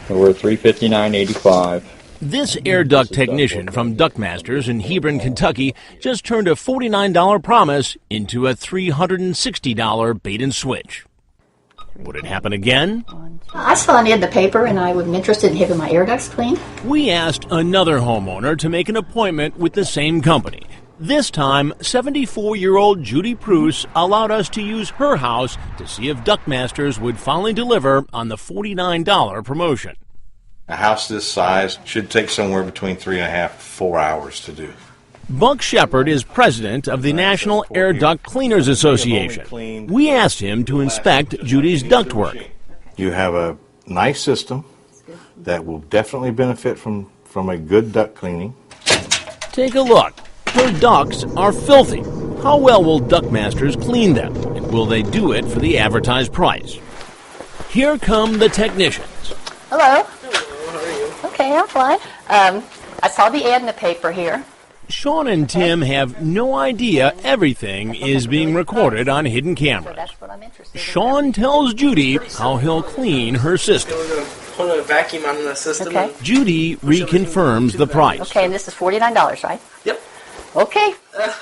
We're $359.85. This air duct technician from Duct Masters in Hebron, Kentucky, just turned a $49 promise into a $360 bait and switch. Would it happen again? I saw an ad in the paper and I was interested in having my air ducts cleaned. We asked another homeowner to make an appointment with the same company. This time, 74-year-old Judy Pruce allowed us to use her house to see if Duct Masters would finally deliver on the $49 promotion. A house this size should take somewhere between 3.5 to 4 hours to do. Buck Shepard is president of the National Air Duct Cleaners Association. We asked him to inspect Judy's ductwork. You have a nice system that will definitely benefit from a good duct cleaning. Take a look. Her ducts are filthy. How well will Duct Masters clean them? And will they do it for the advertised price? Here come the technicians. Hello. Hello, how are you? Okay, I'm fine. I saw the ad in the paper here. Sean and Tim have no idea everything is being recorded on hidden cameras. That's what I'm interested in. Sean tells Judy how he'll clean her system. We're going to put a vacuum on the system. Okay. Judy reconfirms the price. Okay, and this is $49, right? Yep. Okay,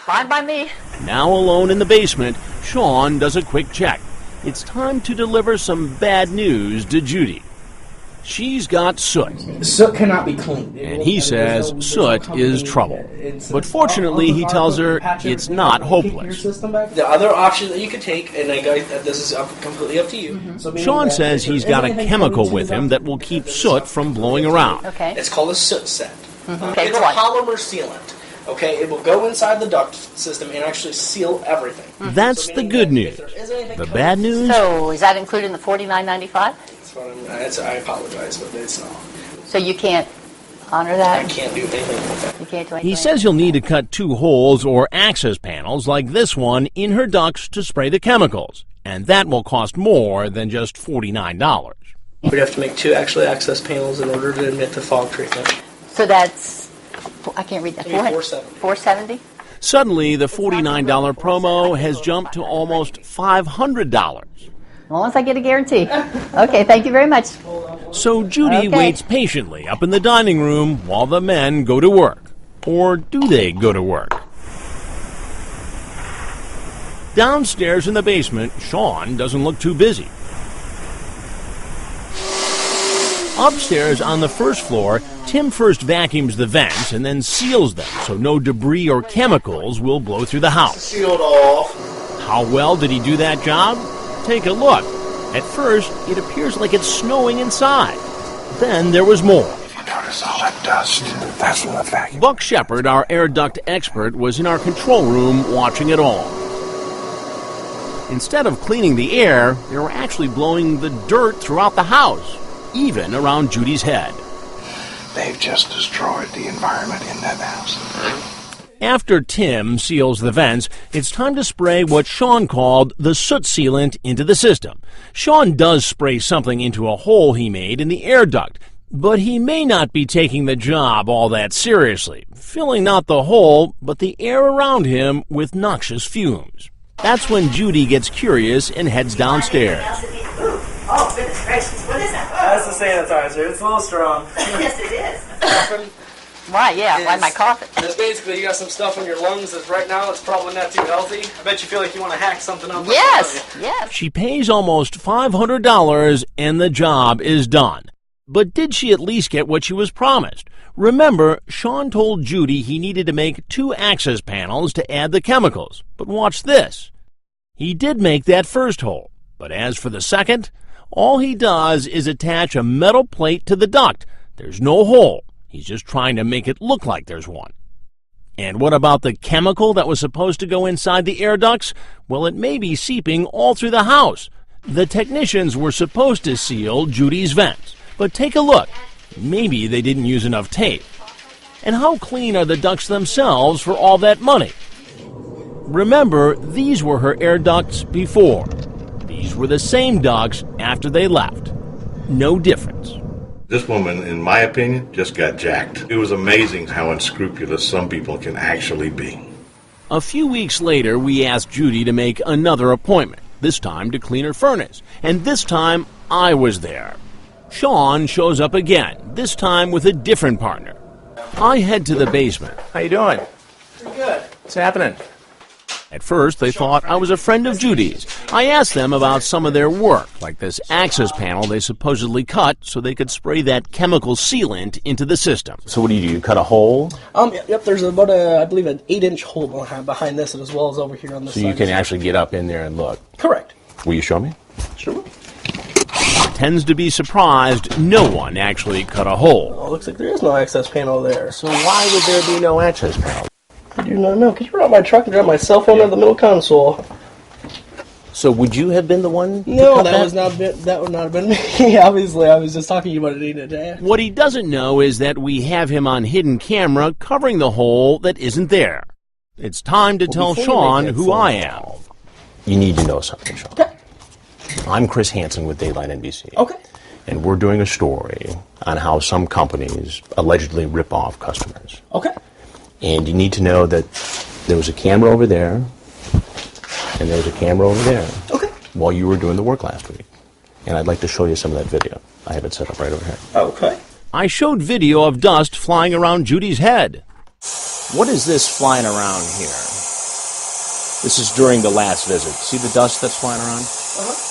fine by me. Now alone in the basement, Sean does a quick check. It's time to deliver some bad news to Judy. She's got soot. Soot cannot be cleaned. And he says soot is trouble. But fortunately, he tells her it's not hopeless. The other option that you could take, and this is completely up to you. Sean says he's got a chemical with him that will keep soot from blowing around. Okay. It's called a soot set. Okay, It's a go on. polymer sealant. Okay, it will go inside the duct system and actually seal everything. That's the good news. The bad news? So, is that included in the $49.95? I apologize, but it's not. So you can't honor that? I can't do anything with that. You can't do anything? He says he'll need to cut 2 holes or access panels like this one in her ducts to spray the chemicals. And that will cost more than just $49. We'd have to make 2 actually access panels in order to admit the fog treatment. So that's, I can't read that. $470. $470? Suddenly, the $49 promo has jumped to almost $500. As long as I get a guarantee. Okay, thank you very much. So Judy Okay. waits patiently up in the dining room while the men go to work. Or do they go to work? Downstairs in the basement, Sean doesn't look too busy. Upstairs on the first floor, Tim first vacuums the vents and then seals them so no debris or chemicals will blow through the house. Sealed off. How well did he do that job? Take a look. At first, it appears like it's snowing inside. Then there was more. If you notice all that dust, that's from the vacuum. Buck Shepard, our air duct expert, was in our control room watching it all. Instead of cleaning the air, they were actually blowing the dirt throughout the house, even around Judy's head. They've just destroyed the environment in that house. After Tim seals the vents, it's time to spray what Sean called the soot sealant into the system. Sean does spray something into a hole he made in the air duct, but he may not be taking the job all that seriously, filling not the hole, but the air around him with noxious fumes. That's when Judy gets curious and heads downstairs. Oh, goodness gracious, what is that? That's the sanitizer. It's a little strong. Yes, it is. Why, yeah, why am I coughing? It's basically you got some stuff in your lungs that right now it's probably not too healthy. I bet you feel like you want to hack something up. Yes, yes. She pays almost $500 and the job is done. But did she at least get what she was promised? Remember, Sean told Judy he needed to make 2 access panels to add the chemicals. But watch this. He did make that first hole. But as for the second, all he does is attach a metal plate to the duct. There's no hole. He's just trying to make it look like there's one. And what about the chemical that was supposed to go inside the air ducts? Well, it may be seeping all through the house. The technicians were supposed to seal Judy's vents. But take a look. Maybe they didn't use enough tape. And how clean are the ducts themselves for all that money? Remember, these were her air ducts before. These were the same ducts after they left. No difference. This woman, in my opinion, just got jacked. It was amazing how unscrupulous some people can actually be. A few weeks later, we asked Judy to make another appointment, this time to clean her furnace. And this time, I was there. Sean shows up again, this time with a different partner. I head to the basement. How you doing? Pretty good. What's happening? At first, they thought I was a friend of Judy's. I asked them about some of their work, like this access panel they supposedly cut so they could spray that chemical sealant into the system. So what do? You cut a hole Yep, there's about I believe an 8-inch hole behind this as well as over here on this so side. you can actually get up in there and look. Correct. Will you show me? Sure. Tends to be surprised no one actually cut a hole. Oh, looks like there is no access panel there. So why would there be no access panel? I do not know. Could you run out my truck and drop my cell phone in the middle console? So would you have been the one? No, that would not have been me. Obviously, I was just talking to you about it in a day. What he doesn't know is that we have him on hidden camera covering the hole that isn't there. It's time to tell Sean who I am. You need to know something, Sean. Okay. I'm Chris Hanson with Daylight NBC. Okay. And we're doing a story on how some companies allegedly rip off customers. Okay. And you need to know that there was a camera over there, and there was a camera over there. Okay. While you were doing the work last week. And I'd like to show you some of that video. I have it set up right over here. Okay. I showed video of dust flying around Judy's head. What is this flying around here? This is during the last visit. See the dust that's flying around? Uh-huh.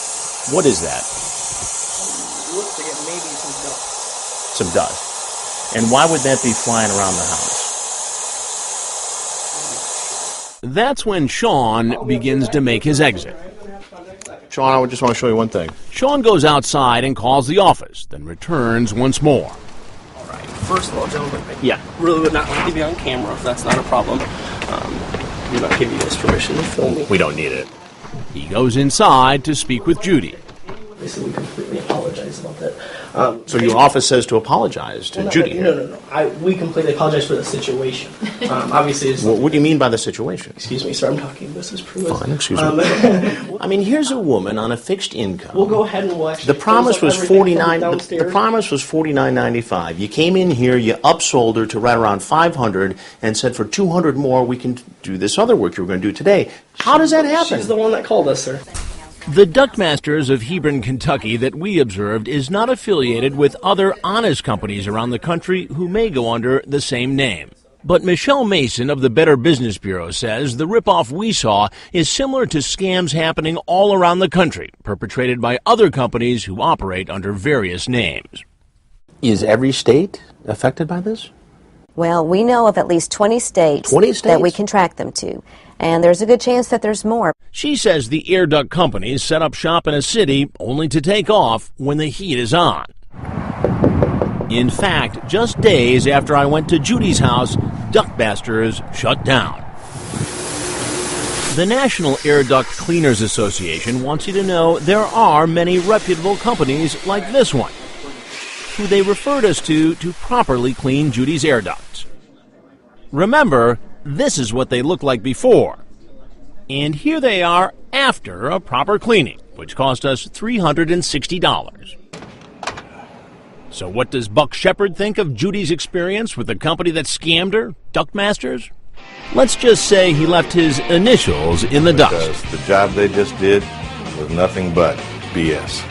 What is that? Looks like it may be some dust. Some dust. And why would that be flying around the house? That's when Sean begins to make his exit. Sean, I just want to show you one thing. Sean goes outside and calls the office, then returns once more. All right. First of all, gentlemen, Yeah. I really would not like to be on camera if that's not a problem. Do not give you guys permission to film me. We don't need it. He goes inside to speak with Judy. Obviously, we completely apologize about that. So your office says to apologize to Judy. No. We completely apologize for the situation. Obviously, it's... What do you mean by the situation? Excuse me, sir, I'm talking. This is Pruitt. Fine, excuse me. I mean, here's a woman on a fixed income. We'll go ahead and we'll actually... The promise was everything from $49. downstairs. The promise was $49.95. You came in here, you upsold her to right around $500, and said for $200 more we can do this other work you were going to do today. How does that happen? She's the one that called us, sir. The Duct Masters of Hebron, Kentucky that we observed is not affiliated with other honest companies around the country who may go under the same name. But Michelle Mason of the Better Business Bureau says the ripoff we saw is similar to scams happening all around the country, perpetrated by other companies who operate under various names. Is every state affected by this? Well, we know of at least 20 states, 20 states? that we can track them to. And there's a good chance that there's more. She says the air duct companies set up shop in a city only to take off when the heat is on. In fact, just days after I went to Judy's house, Duct Masters shut down. The National Air Duct Cleaners Association wants you to know there are many reputable companies like this one, who they referred us to properly clean Judy's air ducts. Remember, this is what they looked like before. And here they are after a proper cleaning, which cost us $360. So what does Buck Shepard think of Judy's experience with the company that scammed her, Duct Masters? Let's just say he left his initials in the dust. Because the job they just did was nothing but BS.